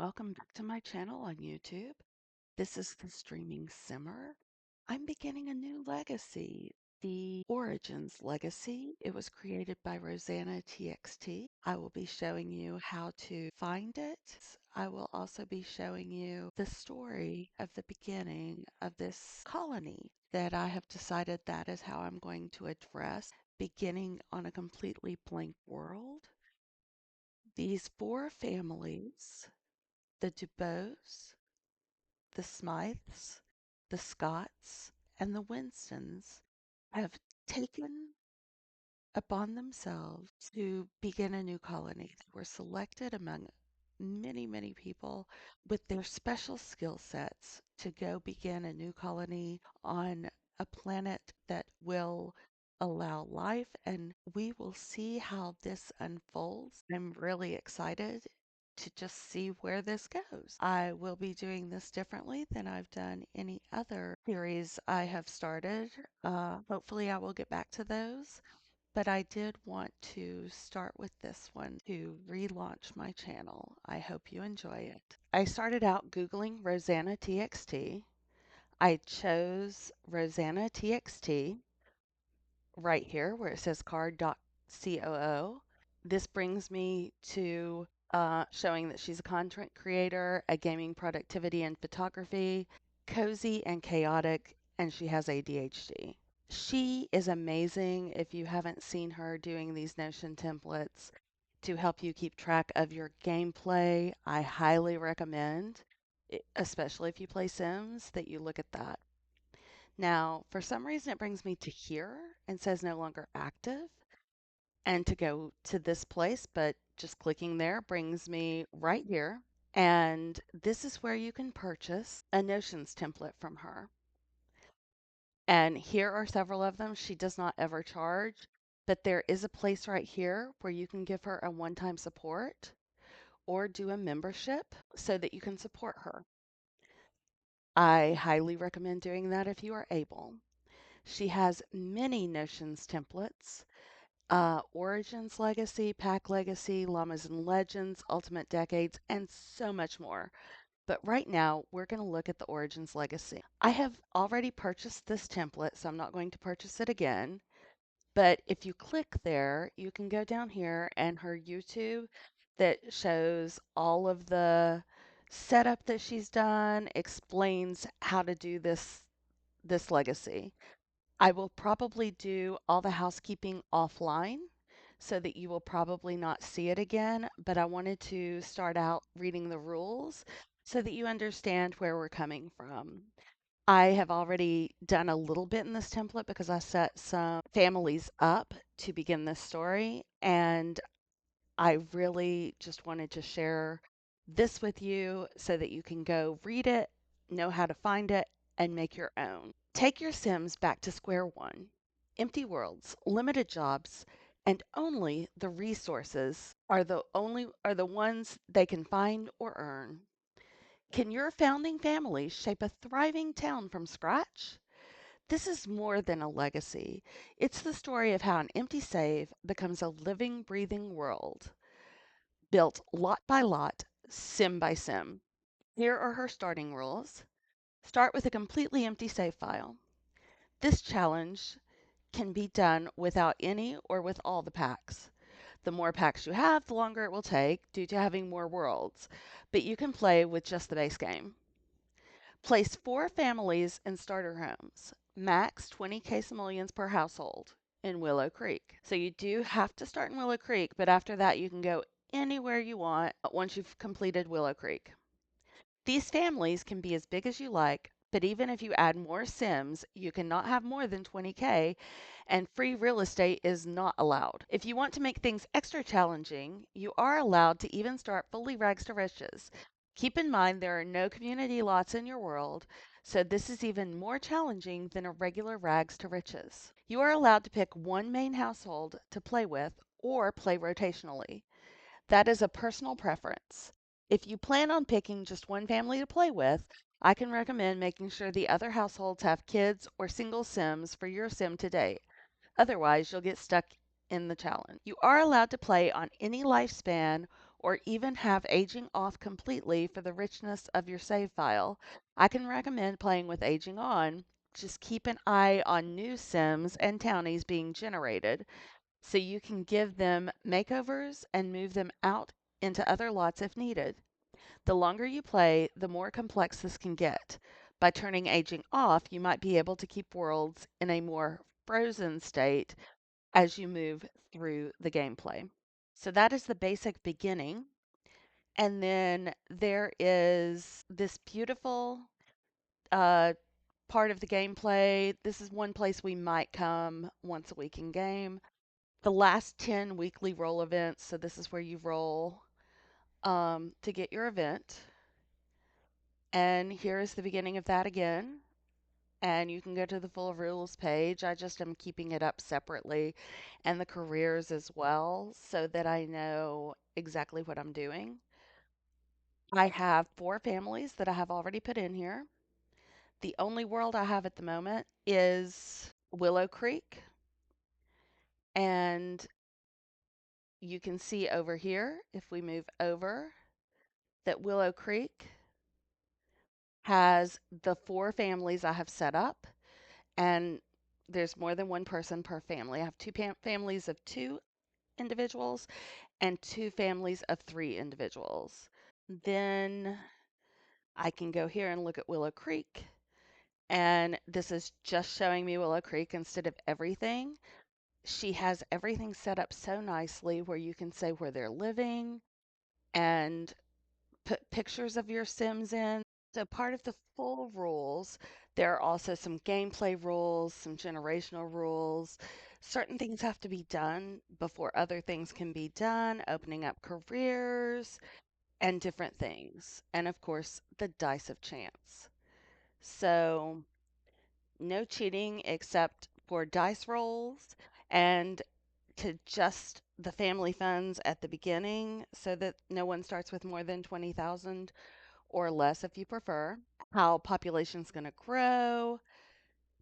welcome back to my channel on YouTube. This is the Streaming Simmer. I'm beginning a new legacy, the Origins Legacy. It was created by RosannaTXT. I will be showing you how to find it. I will also be showing you the story of the beginning of this colony that I have decided that is how I'm going to address, beginning on a completely blank world. These four families, the Dubois, the Smythes, the Scotts, and the Winstons, have taken upon themselves to begin a new colony. They were selected among many, many people with their special skill sets to go begin a new colony on a planet that will allow life, and we will see how this unfolds. I'm really excited to just see where this goes. I will be doing this differently than I've done any other series I have started. Hopefully, I will get back to those. But I did want to start with this one to relaunch my channel. I hope you enjoy it. I started out Googling RosannaTXT. I chose RosannaTXT right here where it says card.coo. This brings me to showing that she's a content creator, a gaming productivity and photography, cozy and chaotic, and she has ADHD. She is amazing if you haven't seen her doing these Notion templates to help you keep track of your gameplay. I highly recommend, especially if you play Sims, that you look at that. Now, for some reason, it brings me to here and says no longer active and to go to this place, but just clicking there brings me right here. And this is where you can purchase a Notions template from her. And here are several of them. She does not ever charge, but there is a place right here where you can give her a one-time support or do a membership so that you can support her. I highly recommend doing that if you are able. She has many Notions templates, Origins Legacy, Pack Legacy, Llamas and Legends, Ultimate Decades, and so much more. But right now, we're going to look at the Origins Legacy. I have already purchased this template, so I'm not going to purchase it again. But if you click there, you can go down here and her YouTube that shows all of the setup that she's done, explains how to do this legacy. I will probably do all the housekeeping offline so that you will probably not see it again, but I wanted to start out reading the rules so that you understand where we're coming from. I have already done a little bit in this template because I set some families up to begin this story, and I really just wanted to share this with you so that you can go read it, know how to find it, and make your own. Take your Sims back to square one. Empty worlds, limited jobs, and only the resources are the ones they can find or earn. Can your founding family shape a thriving town from scratch? This is more than a legacy. It's the story of how an empty save becomes a living, breathing world, built lot by lot, sim by sim. Here are her starting rules. Start with a completely empty save file. This challenge can be done without any or with all the packs. The more packs you have, the longer it will take due to having more worlds, but you can play with just the base game. Place 4 families in starter homes, max 20k simoleons per household in Willow Creek. So you do have to start in Willow Creek, but after that you can go anywhere you want once you've completed Willow Creek. These families can be as big as you like, but even if you add more Sims, you cannot have more than 20k, and free real estate is not allowed. If you want to make things extra challenging, you are allowed to even start fully rags to riches. Keep in mind there are no community lots in your world, so this is even more challenging than a regular rags to riches. You are allowed to pick one main household to play with or play rotationally. That is a personal preference. If you plan on picking just one family to play with, I can recommend making sure the other households have kids or single Sims for your Sim to date. Otherwise, you'll get stuck in the challenge. You are allowed to play on any lifespan or even have aging off completely for the richness of your save file, I can recommend playing with aging on. Just keep an eye on new Sims and townies being generated so you can give them makeovers and move them out into other lots if needed. The longer you play, the more complex this can get. By turning aging off, you might be able to keep worlds in a more frozen state as you move through the gameplay. So that is the basic beginning. And then there is this beautiful uh, part of the gameplay. This is one place we might come once a week in game. The last 10 weekly roll events. So this is where you roll to get your event. And here is the beginning of that again. And you can go to the full rules page. I just am keeping it up separately and the careers as well so that I know exactly what I'm doing. I have 4 families that I have already put in here. The only world I have at the moment is Willow Creek. And you can see over here, if we move over, that Willow Creek has the 4 families I have set up. And there's more than one person per family. I have two families of 2 individuals and 2 families of 3 individuals. Then I can go here and look at Willow Creek, and this is just showing me Willow Creek instead of everything. She has everything set up so nicely where you can say where they're living and put pictures of your Sims in. So, part of the full rules, there are also some gameplay rules, some generational rules. Certain things have to be done before other things can be done, opening up careers and different things. And of course, the dice of chance. So, no cheating except for dice rolls and to just the family funds at the beginning so that no one starts with more than 20,000 or less if you prefer. How population's going to grow,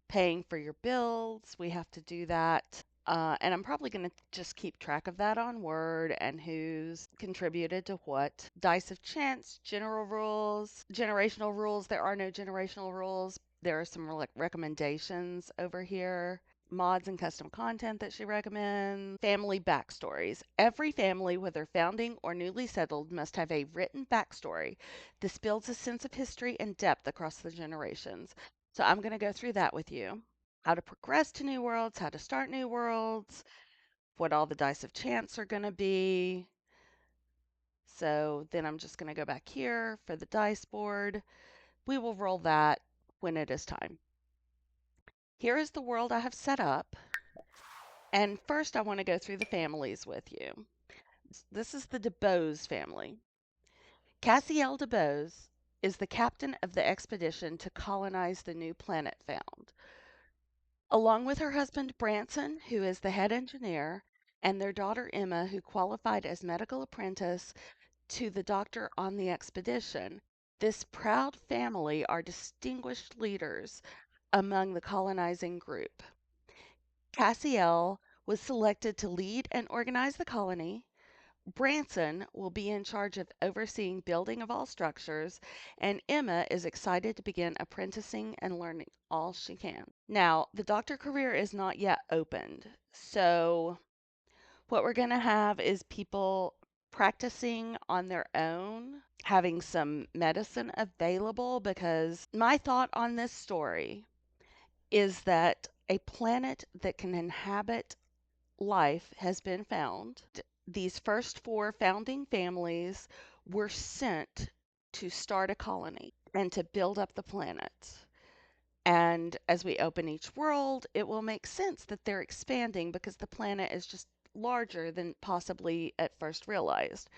paying for your bills, we have to do that. And I'm probably going to just keep track of that on Word and who's contributed to what. Dice of chance, general rules, generational rules. There are no generational rules. There are some recommendations over here. Mods and custom content that she recommends. Family backstories. Every family, whether founding or newly settled, must have a written backstory. This builds a sense of history and depth across the generations. So I'm going to go through that with you. How to progress to new worlds, how to start new worlds, what all the dice of chance are going to be. So then I'm just going to go back here for the dice board. We will roll that when it is time. Here is the world I have set up. And first, I want to go through the families with you. This is the DeBose family. Cassiel DeBose is the captain of the expedition to colonize the new planet found. Along with her husband Branson, who is the head engineer, and their daughter Emma, who qualified as medical apprentice to the doctor on the expedition, this proud family are distinguished leaders among the colonizing group. Cassiel was selected to lead and organize the colony. Branson will be in charge of overseeing building of all structures, and Emma is excited to begin apprenticing and learning all she can. Now, the doctor career is not yet opened, so what we're going to have is people practicing on their own, having some medicine available, because my thought on this story is that a planet that can inhabit life has been found. These first 4 founding families were sent to start a colony and to build up the planet. And as we open each world, it will make sense that they're expanding because the planet is just larger than possibly at first realized.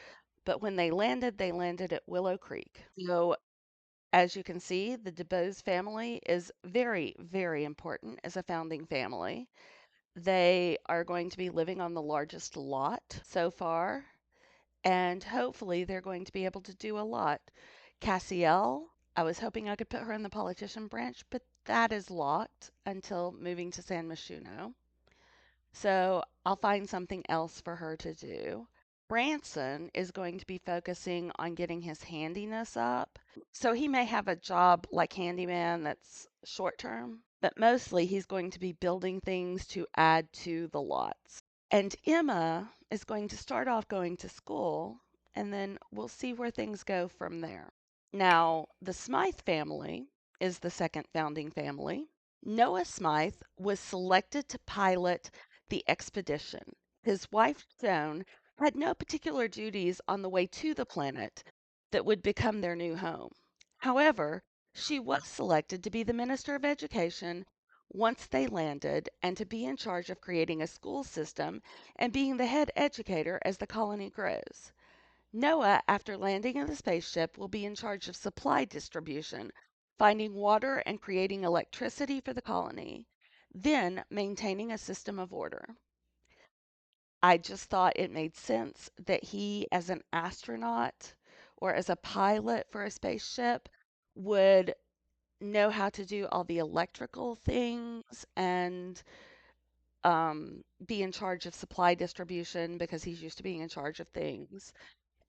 But when they landed at Willow Creek. So as you can see, the DeBose family is very, very important as a founding family. They are going to be living on the largest lot so far, and hopefully they're going to be able to do a lot. Cassiel, I was hoping I could put her in the politician branch, but that is locked until moving to San Myshuno. So I'll find something else for her to do. Branson is going to be focusing on getting his handiness up. So he may have a job like handyman that's short term, but mostly he's going to be building things to add to the lots. And Emma is going to start off going to school, and then we'll see where things go from there. Now, the Smythe family is the second founding family. Noah Smythe was selected to pilot the expedition. His wife, Joan, had no particular duties on the way to the planet that would become their new home. However, she was selected to be the Minister of Education once they landed and to be in charge of creating a school system and being the head educator as the colony grows. Noah, after landing in the spaceship, will be in charge of supply distribution, finding water and creating electricity for the colony, then maintaining a system of order. I just thought it made sense that he, as an astronaut or as a pilot for a spaceship, would know how to do all the electrical things and be in charge of supply distribution because he's used to being in charge of things.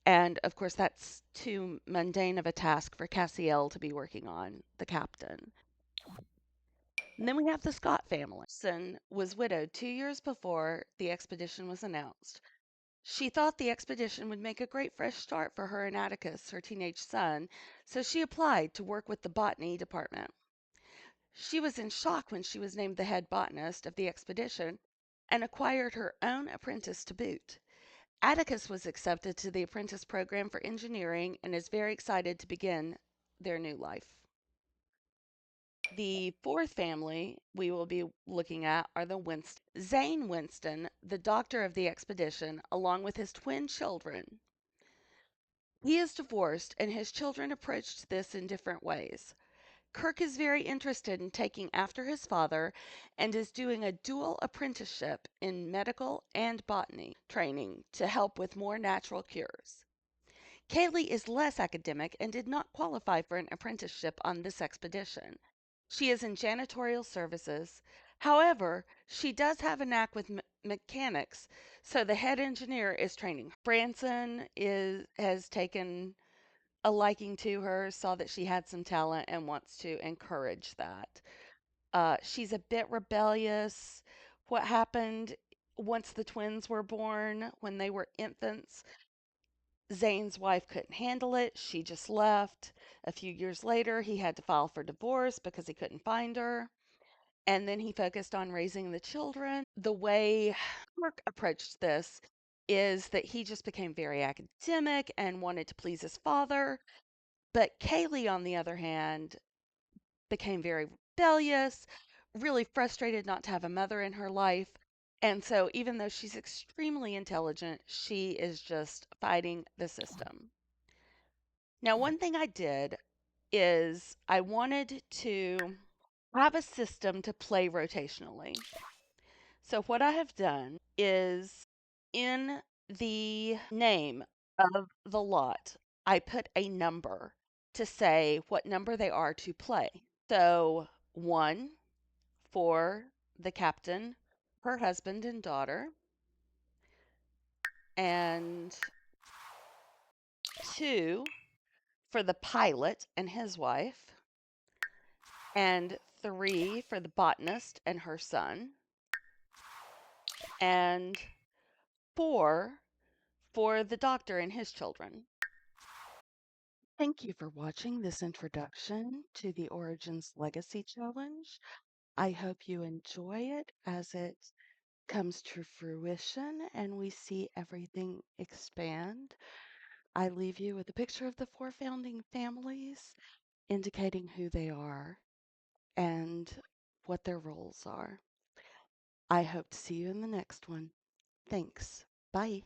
And of course, that's too mundane of a task for Cassiel to be working on, the captain. And then we have the Scott family. Son was widowed 2 years before the expedition was announced. She thought the expedition would make a great fresh start for her and Atticus, her teenage son, so she applied to work with the botany department. She was in shock when she was named the head botanist of the expedition and acquired her own apprentice to boot. Atticus was accepted to the apprentice program for engineering and is very excited to begin their new life. The fourth family we will be looking at are the Winston. Zane Winston, the doctor of the expedition, along with his twin children. He is divorced, and his children approached this in different ways. Kirk is very interested in taking after his father and is doing a dual apprenticeship in medical and botany training to help with more natural cures. Kaylee is less academic and did not qualify for an apprenticeship on this expedition. She is in janitorial services. However, she does have a knack with mechanics, so the head engineer is training. Branson has taken a liking to her, saw that she had some talent, and wants to encourage that. She's a bit rebellious. What happened once the twins were born, when they were infants, Zane's wife couldn't handle it. She just left. A few years later, he had to file for divorce because he couldn't find her. And then he focused on raising the children. The way Mark approached this is that he just became very academic and wanted to please his father. But Kaylee, on the other hand, became very rebellious, really frustrated not to have a mother in her life. And so, even though she's extremely intelligent, she is just fighting the system. Now, one thing I did is I wanted to have a system to play rotationally. So, what I have done is in the name of the lot, I put a number to say what number they are to play. So, one for the captain, her husband and daughter, and two for the pilot and his wife, and three for the botanist and her son, and four for the doctor and his children. Thank you for watching this introduction to the Origins Legacy Challenge. I hope you enjoy it as it comes to fruition and we see everything expand. I leave you with a picture of the four founding families indicating who they are and what their roles are. I hope to see you in the next one. Thanks. Bye.